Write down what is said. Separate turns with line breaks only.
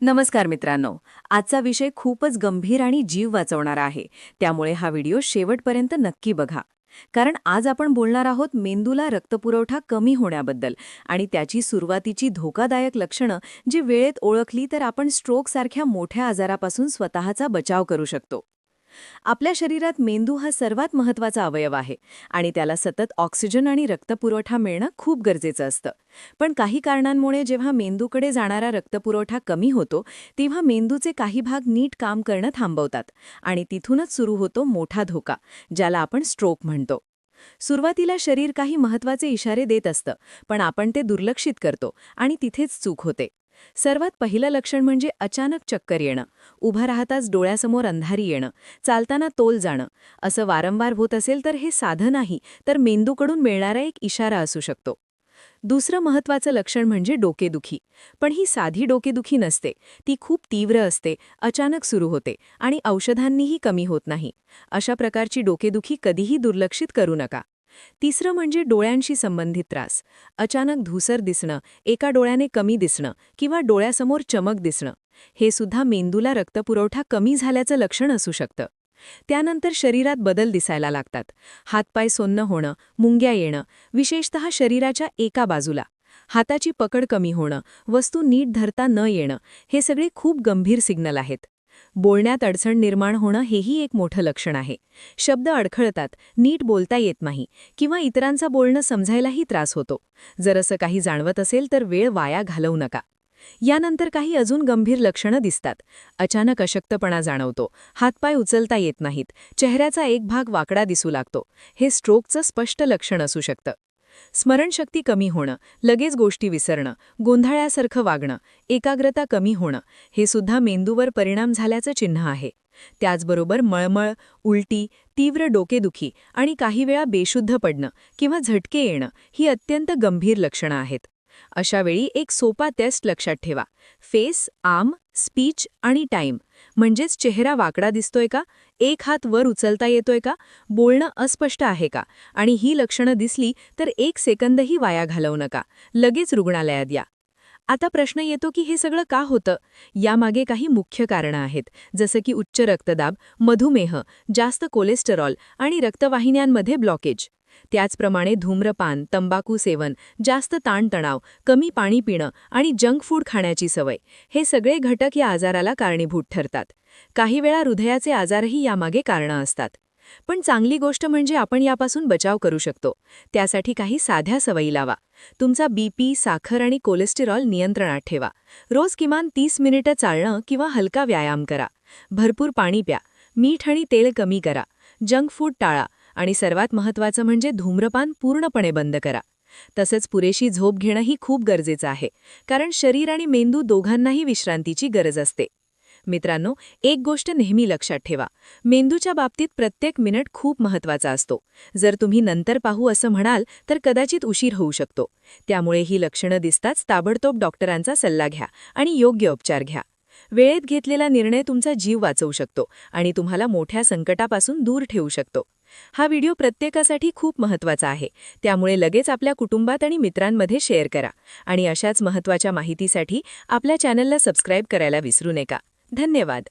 नमस्कार मित्रांनो. आजचा विषय खूपच गंभीर आणि जीव वाचवणारा आहे. त्यामुळे हा व्हिडिओ शेवटपर्यंत नक्की बघा. कारण आज आपण बोलणार आहोत मेंदूला रक्तपुरवठा कमी होण्याबद्दल आणि त्याची सुरुवातीची धोकादायक लक्षणं जी वेळेत ओळखली तर आपण स्ट्रोकसारख्या मोठ्या आजारापासून स्वतःचा बचाव करू शकतो. आपल्या शरीरात मेंदू हा सर्वात महत्त्वाचा अवयव आहे आणि त्याला सतत ऑक्सिजन आणि रक्तपुरवठा मिळणं खूप गरजेचं असतं. पण काही कारणांमुळे जेव्हा मेंदूकडे जाणारा रक्तपुरवठा कमी होतो, तेव्हा मेंदूचे काही भाग नीट काम करणं थांबवतात आणि तिथूनच सुरू होतो मोठा धोका, ज्याला आपण स्ट्रोक म्हणतो. सुरुवातीला शरीर काही महत्त्वाचे इशारे देत असतं, पण आपण ते दुर्लक्षित करतो आणि तिथेच चूक होते. सर्वात पहिलं लक्षण म्हणजे अचानक चक्कर येणं, उभं राहताच डोळ्यासमोर अंधारी येणं, चालताना तोल जाणं. असं वारंवार होत असेल तर हे साधं नाही, तर मेंदूकडून मिळणारा एक इशारा असू शकतो. दुसरं महत्त्वाचं लक्षण म्हणजे डोकेदुखी. पण ही साधी डोकेदुखी नसते, ती खूप तीव्र असते, अचानक सुरू होते आणि औषधांनीही कमी होत नाही. अशा प्रकारची डोकेदुखी कधीही दुर्लक्षित करू नका. तिसरं म्हणजे डोळ्यांशी संबंधित त्रास. अचानक धूसर दिसणं, एका डोळ्याने कमी दिसणं किंवा डोळ्यासमोर चमक दिसणं. हे सुद्धा मेंदूला रक्तपुरवठा कमी झाल्याचं लक्षण असू शकतं. त्यानंतर शरीरात बदल दिसायला लागतात. हातपाय सोन्न होणं, मुंग्या येणं, विशेषतः शरीराच्या एका बाजूला. हाताची पकड कमी होणं, वस्तू नीट धरता न येणं, हे सगळे खूप गंभीर सिग्नल आहेत. बोलण्यात अडचण निर्माण होणं हेही एक मोठं लक्षण आहे. शब्द अडखळतात, नीट बोलता येत नाही किंवा इतरांचं बोलणं समजायलाही त्रास होतो. जर असं काही जाणवत असेल तर वेळ वाया घालवू नका. यानंतर काही अजून गंभीर लक्षणं दिसतात. अचानक अशक्तपणा जाणवतो, हातपाय उचलता येत नाहीत, चेहऱ्याचा एक भाग वाकडा दिसू लागतो. हे स्ट्रोकचं स्पष्ट लक्षण असू शकतं. स्मरणशक्ती कमी होणं, लगेच गोष्टी विसरणं, गोंधळासारखं वागणं, एकाग्रता कमी होणं, हे सुद्धा मेंदूवर परिणाम झाल्याचं चिन्ह आहे. त्याचबरोबर मळमळ, उलटी, तीव्र डोकेदुखी आणि काही वेळा बेशुद्ध पडणं किंवा झटके येणं ही अत्यंत गंभीर लक्षणं आहेत. अशा वेळी एक सोपा टेस्ट लक्षात ठेवा. फेस, आर्म, स्पीच आणि टाइम. म्हणजेच चेहरा वाकडा दिसतोय का, एक हात वर उचलता येतोय का, बोलणं अस्पष्ट आहे का, आणि ही लक्षणं दिसली तर एक सेकंदही वाया घालवू नका. लगेच रुग्णालयात या. आता प्रश्न येतो की हे सगळं का होतं? यामागे काही मुख्य कारणं आहेत, जसं की उच्च रक्तदाब, मधुमेह, जास्त कोलेस्टेरॉल आणि रक्तवाहिन्यांमध्ये ब्लॉकेज. त्याचप्रमाणे धूम्रपान, तंबाखू सेवन, जास्त ताणतणाव, कमी पाणी पिणं आणि जंक फूड खाण्याची सवय, हे सगळे घटक या आजाराला कारणीभूत ठरतात. काही वेळा हृदयाचे आजारही यामागे कारणं असतात. पण चांगली गोष्ट म्हणजे आपण यापासून बचाव करू शकतो. त्यासाठी काही साध्या सवयी लावा. तुमचा बीपी, साखर आणि कोलेस्टेरॉल नियंत्रणात ठेवा. रोज किमान 30 मिनिटं चालणं किंवा हलका व्यायाम करा. भरपूर पाणी प्या. मीठ आणि तेल कमी करा. जंक फूड टाळा आणि सर्वात महत्त्वाचं म्हणजे धूम्रपान पूर्णपणे बंद करा. तसंच पुरेशी झोप घेणंही खूप गरजेचं आहे, कारण शरीर आणि मेंदू दोघांनाही विश्रांतीची गरज असते. मित्रांनो, एक गोष्ट नेहमी लक्षात ठेवा. मेंदूच्या बाबतीत प्रत्येक मिनिट खूप महत्त्वाचा असतो. जर तुम्ही नंतर पाहू असं म्हणाल तर कदाचित उशीर होऊ शकतो. त्यामुळे ही लक्षणं दिसताच ताबडतोब डॉक्टरांचा सल्ला घ्या आणि योग्य उपचार घ्या. वेळेत घेतलेला निर्णय तुमचा जीव वाचवू शकतो आणि तुम्हाला मोठ्या संकटापासून दूर ठेवू शकतो. हा व्हिडिओ प्रत्येकासाठी खूप महत्त्वाचा आहे. त्यामुळे लगेच आपल्या कुटुंबात आणि मित्रांमध्ये शेअर करा आणि अशाच महत्त्वाच्या माहितीसाठी आपल्या चॅनलला सबस्क्राईब करायला विसरू नका. धन्यवाद.